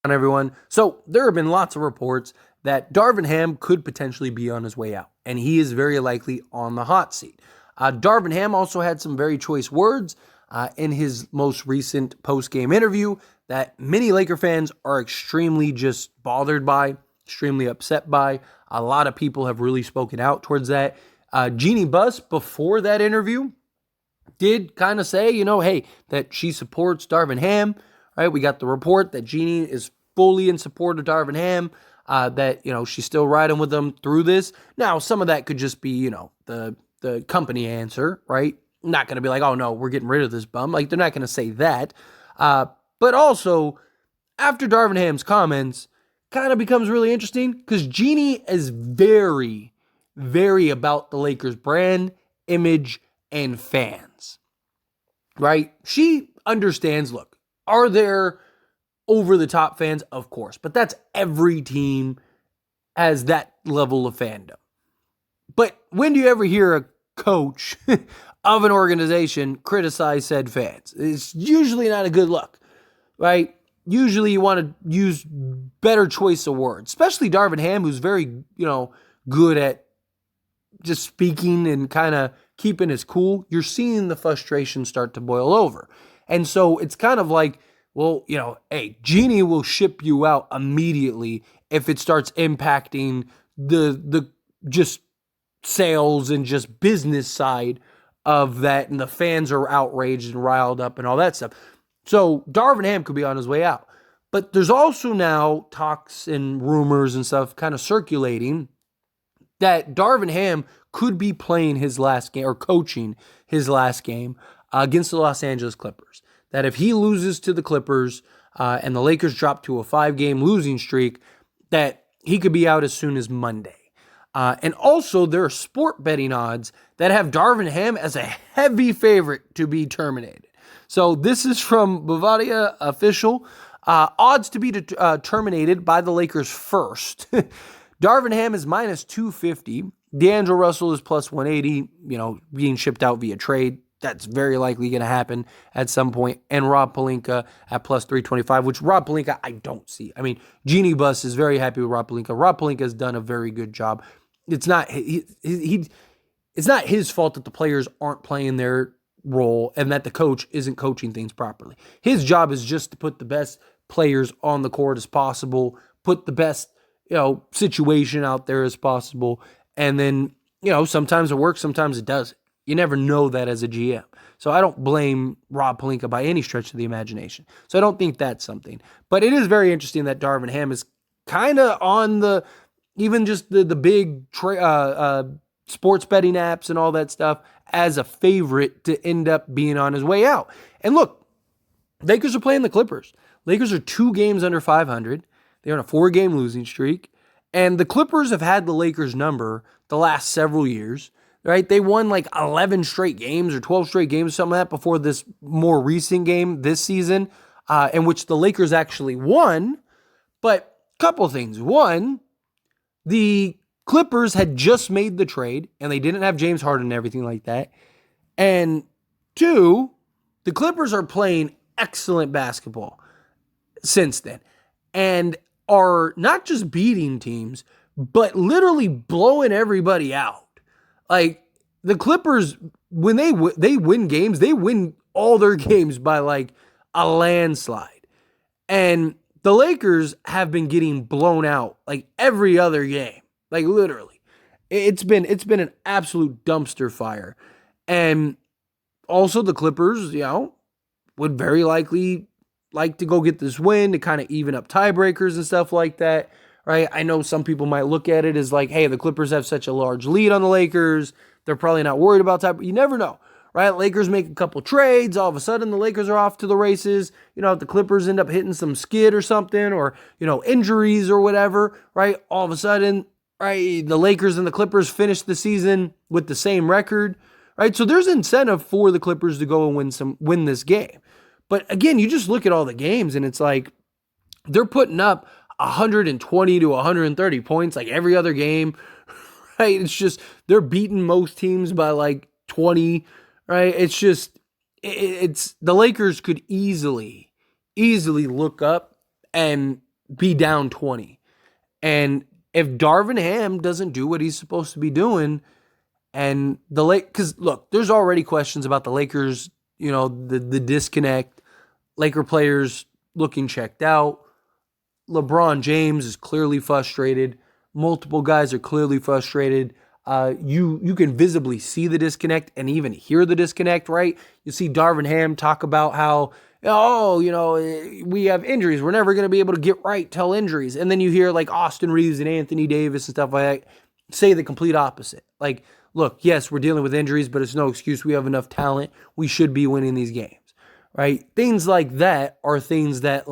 on, everyone? So there have been lots of reports that Darvin Ham could potentially be on his way out, and he is very likely on the hot seat. Darvin Ham also had some very choice words in his most recent post-game interview that many Laker fans are extremely just bothered by, extremely upset by. A lot of people have really spoken out towards that. Jeannie Buss, before that interview, did kind of say, hey, that she supports Darvin Ham, right? We got the report that Jeannie is fully in support of Darvin Ham, that, she's still riding with them through this. Now, some of that could just be, the company answer, right? Not going to be like, oh, no, we're getting rid of this bum. Like, they're not going to say that. But also, after Darvin Ham's comments, kind of becomes really interesting because Jeannie is very, very about the Lakers brand, image, and fans, right? She understands, look, are there over-the-top fans? Of course, but that's every team has that level of fandom. But when do you ever hear a coach of an organization criticize said fans? It's usually not a good look, right? Usually you want to use better choice of words, especially Darvin Ham, who's very, good at just speaking and kind of keeping his cool. You're seeing the frustration start to boil over. And so it's kind of like, well, hey, Jeannie will ship you out immediately if it starts impacting the just sales and just business side of that, and the fans are outraged and riled up and all that stuff. So Darvin Ham could be on his way out. But there's also now talks and rumors and stuff kind of circulating that Darvin Ham could be playing his last game or coaching his last game against the Los Angeles Clippers. That if he loses to the Clippers and the Lakers drop to a 5-game losing streak, that he could be out as soon as Monday. And also, there are sport betting odds that have Darvin Ham as a heavy favorite to be terminated. So this is from Bavaria Official. Odds to be terminated by the Lakers first. Darvin Ham is minus 250. D'Angelo Russell is plus 180, being shipped out via trade. That's very likely going to happen at some point. And Rob Pelinka at plus 325, which Rob Pelinka I don't see. I mean, Jeannie Buss is very happy with Rob Pelinka. Rob Pelinka has done a very good job. It's not it's not his fault that the players aren't playing their role and that the coach isn't coaching things properly. His job is just to put the best players on the court as possible, put the best, situation out there as possible. And then, sometimes it works, sometimes it doesn't. You never know that as a GM. So I don't blame Rob Pelinka by any stretch of the imagination. So I don't think that's something. But it is very interesting that Darvin Ham is kind of on the, even just the big sports betting apps and all that stuff as a favorite to end up being on his way out. And look, Lakers are playing the Clippers. Lakers are 2 games under 500. They're on a 4-game losing streak. And the Clippers have had the Lakers number the last several years, right? They won like 11 straight games or 12 straight games, something like that, before this more recent game this season, in which the Lakers actually won. But a couple things. One, the Clippers had just made the trade, and they didn't have James Harden and everything like that. And 2, the Clippers are playing excellent basketball since then, and are not just beating teams, but literally blowing everybody out. Like, the Clippers, when they win games, they win all their games by like a landslide. And the Lakers have been getting blown out like every other game. Like, literally. It's been an absolute dumpster fire. And also the Clippers, would very likely like to go get this win to kind of even up tiebreakers and stuff like that, right? I know some people might look at it as like, hey, the Clippers have such a large lead on the Lakers. They're probably not worried about tie. You never know, right? Lakers make a couple trades. All of a sudden, the Lakers are off to the races. If the Clippers end up hitting some skid or something, or, injuries or whatever, right? All of a sudden, right, the Lakers and the Clippers finish the season with the same record, right? So there's incentive for the Clippers to go and win this game. But again, you just look at all the games and it's like they're putting up 120 to 130 points like every other game, right? It's just they're beating most teams by like 20, right? It's just it's the Lakers could easily look up and be down 20. And if Darvin Ham doesn't do what he's supposed to be doing, and because look, there's already questions about the Lakers, the disconnect, Laker players looking checked out. LeBron James is clearly frustrated. Multiple guys are clearly frustrated. You can visibly see the disconnect and even hear the disconnect, right? You see Darvin Ham talk about how, we have injuries. We're never going to be able to get right till injuries. And then you hear like Austin Reeves and Anthony Davis and stuff like that say the complete opposite. Like, look, yes, we're dealing with injuries, but it's no excuse. We have enough talent. We should be winning these games, right? Things like that are things that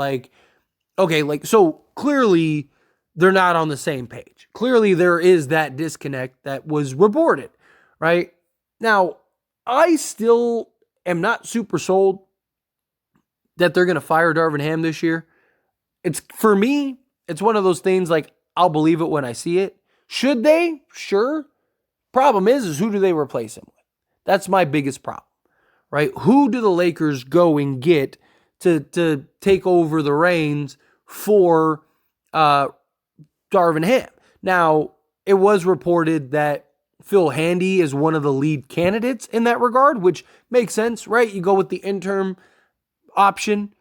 so clearly they're not on the same page. Clearly there is that disconnect that was reported, right? Now, I still am not super sold that they're going to fire Darvin Ham this year. For me, it's one of those things like I'll believe it when I see it. Should they? Sure. Problem is who do they replace him with? That's my biggest problem, right? Who do the Lakers go and get to take over the reins for Darvin Ham? Now, it was reported that Phil Handy is one of the lead candidates in that regard, which makes sense, right? You go with the interim option,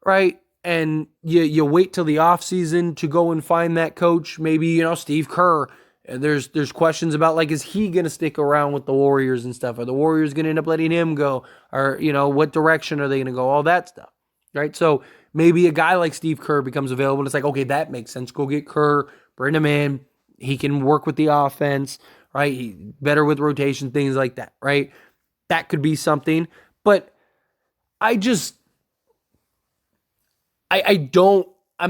right? And you wait till the offseason to go and find that coach. Maybe, Steve Kerr. And there's questions about, like, is he going to stick around with the Warriors and stuff? Are the Warriors going to end up letting him go? Or, what direction are they going to go? All that stuff, right? So maybe a guy like Steve Kerr becomes available. And it's like, okay, that makes sense. Go get Kerr, bring him in. He can work with the offense, right? Better with rotation, things like that, right? That could be something. But I'm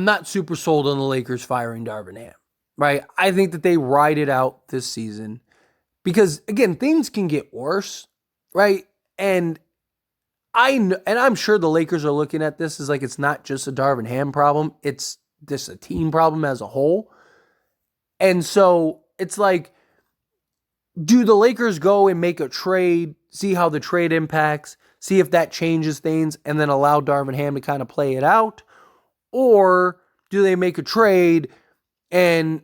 not super sold on the Lakers firing Darvin Ham, right? I think that they ride it out this season because, again, things can get worse, right? And I'm sure the Lakers are looking at this as like it's not just a Darvin Ham problem, it's just a team problem as a whole. And so it's like, do the Lakers go and make a trade, see how the trade impacts, see if that changes things, and then allow Darvin Ham to kind of play it out? Or do they make a trade, and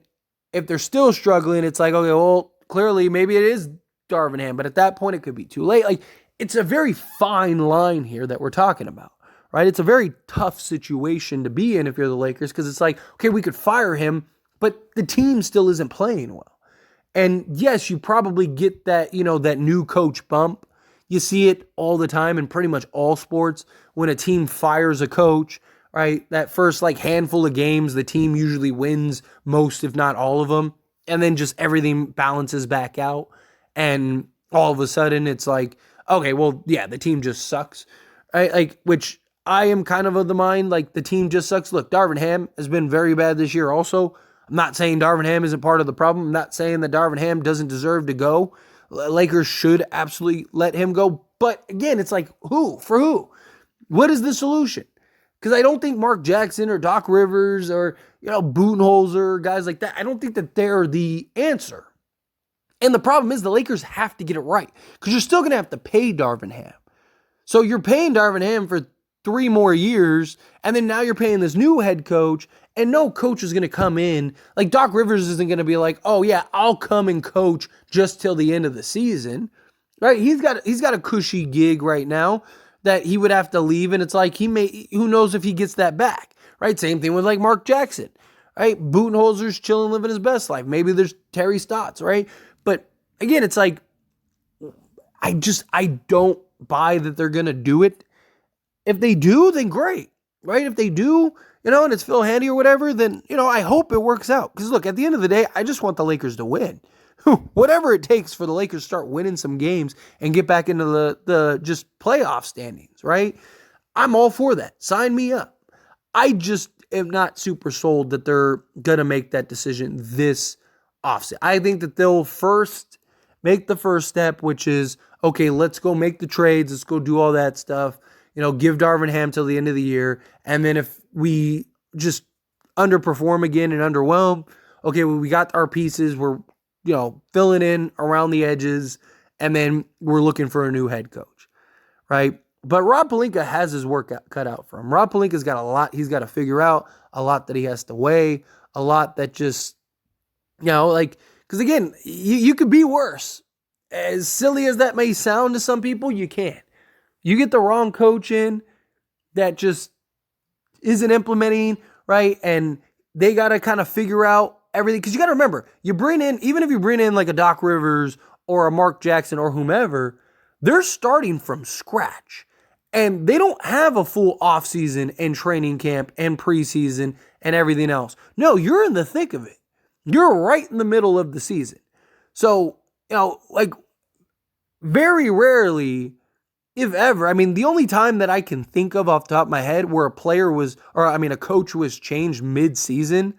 if they're still struggling, it's like, okay, well, clearly maybe it is Darvin Ham, but at that point it could be too late. Like, it's a very fine line here that we're talking about, right? It's a very tough situation to be in if you're the Lakers, because it's like, okay, we could fire him, but the team still isn't playing well. And yes, you probably get that, that new coach bump. You see it all the time in pretty much all sports when a team fires a coach, right? That first handful of games, the team usually wins most, if not all of them. And then just everything balances back out. And all of a sudden it's like, okay, well, yeah, the team just sucks, right? Which I am kind of the mind, the team just sucks. Look, Darvin Ham has been very bad this year also. I'm not saying Darvin Ham isn't part of the problem. I'm not saying that Darvin Ham doesn't deserve to go. Lakers should absolutely let him go. But again, it's like, who? For who? What is the solution? Because I don't think Mark Jackson or Doc Rivers or, Budenholzer, guys like that, I don't think that they're the answer. And the problem is the Lakers have to get it right because you're still going to have to pay Darvin Ham. So you're paying Darvin Ham for 3 more years, and then now you're paying this new head coach, and no coach is going to come in. Like, Doc Rivers isn't going to be like, oh, yeah, I'll come and coach just till the end of the season, right? He's got a cushy gig right now that he would have to leave, and it's like who knows if he gets that back, right? Same thing with Mark Jackson, right? Budenholzer's chilling, living his best life. Maybe there's Terry Stotts, right? But again, it's like, I don't buy that they're going to do it. If they do, then great, right? If they do, and it's Phil Handy or whatever, then, I hope it works out. Because look, at the end of the day, I just want the Lakers to win. Whatever it takes for the Lakers to start winning some games and get back into the just playoff standings, right? I'm all for that. Sign me up. I just am not super sold that they're going to make that decision this offseason. I think that they'll first make the first step, which is, okay, let's go make the trades. Let's go do all that stuff. Give Darvin Ham till the end of the year. And then if we just underperform again and underwhelm, okay, well, we got our pieces. We're, filling in around the edges. And then we're looking for a new head coach, right? But Rob Pelinka has his work cut out for him. Rob Pelinka's got a lot he's got to figure out, a lot that he has to weigh, a lot that just, because again, you could be worse. As silly as that may sound to some people, you can't. You get the wrong coach in that just isn't implementing, right? And they got to kind of figure out everything. Because you got to remember, even if you bring in like a Doc Rivers or a Mark Jackson or whomever, they're starting from scratch. And they don't have a full offseason and training camp and preseason and everything else. No, you're in the thick of it. You're right in the middle of the season. So, very rarely, if ever, the only time that I can think of off the top of my head where a coach was changed mid-season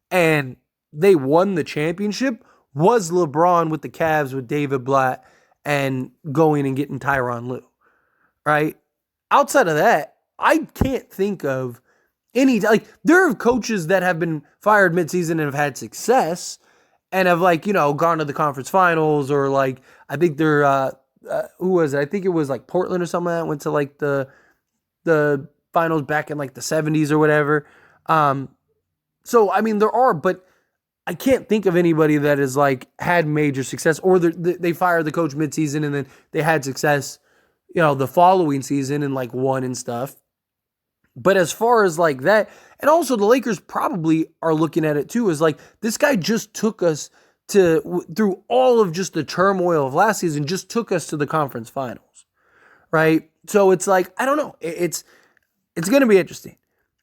and they won the championship was LeBron with the Cavs with David Blatt and going and getting Tyronn Lue, right? Outside of that, I can't think of any, there are coaches that have been fired midseason and have had success and have, gone to the conference finals, or, I think they're, who was it? I think it was, Portland or something that went to, the finals back in, the 70s or whatever. So, there are, but I can't think of anybody that has, had major success, or they fired the coach midseason and then they had success, the following season and won and stuff. But as far as that, and also the Lakers probably are looking at it too, as this guy just took us through all of just the turmoil of last season, just took us to the conference finals, right? So it's I don't know. It's going to be interesting,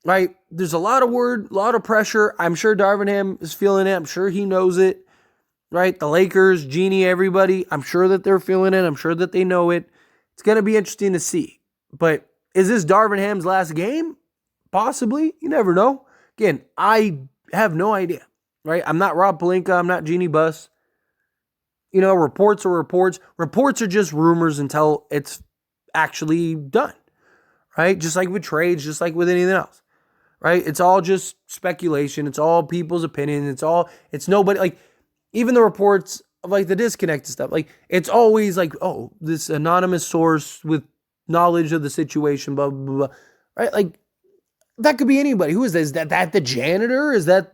right? There's a lot of pressure. I'm sure Darvin Ham is feeling it. I'm sure he knows it, right? The Lakers, Jeannie, everybody, I'm sure that they're feeling it. I'm sure that they know it. It's going to be interesting to see. But is this Darvin Ham's last game? Possibly. You never know. Again, I have no idea, right? I'm not Rob Pelinka. I'm not Jeannie Buss. Reports are reports. Reports are just rumors until it's actually done, right? Just like with trades, just like with anything else, right? It's all just speculation. It's all people's opinion. It's nobody, even the reports of the disconnected stuff. It's always this anonymous source with knowledge of the situation, blah, blah, blah, right? That could be anybody. Who is that? Is that the janitor? Is that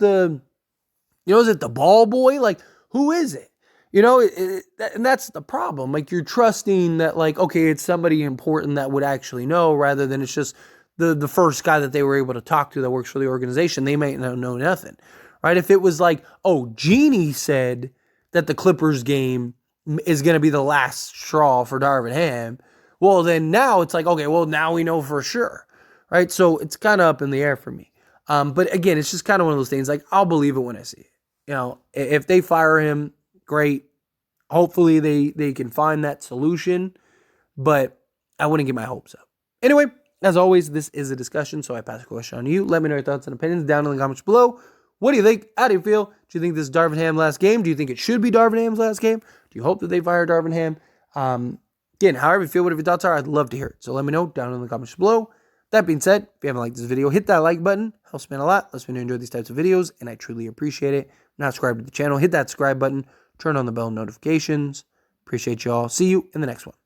is it the ball boy? Who is it? And that's the problem. You're trusting that, okay, it's somebody important that would actually know, rather than it's just the first guy that they were able to talk to that works for the organization. They might not know nothing, right? If it was Jeannie said that the Clippers game is going to be the last straw for Darvin Ham, well, then now it's okay, well, now we know for sure, right? So it's kind of up in the air for me. But again, it's just kind of one of those things, I'll believe it when I see it. If they fire him, great. Hopefully they can find that solution, but I wouldn't get my hopes up. Anyway, as always, this is a discussion, so I pass the question on to you. Let me know your thoughts and opinions down in the comments below. What do you think? How do you feel? Do you think this is Darvin Ham's last game? Do you think it should be Darvin Ham's last game? Do you hope that they fire Darvin Ham? Again, however you feel, whatever your thoughts are, I'd love to hear it. So let me know down in the comments below. That being said, if you haven't liked this video, hit that like button. Helps me out a lot. Lets me know you enjoy these types of videos, and I truly appreciate it. Not subscribed to the channel, hit that subscribe button. Turn on the bell notifications. Appreciate y'all. See you in the next one.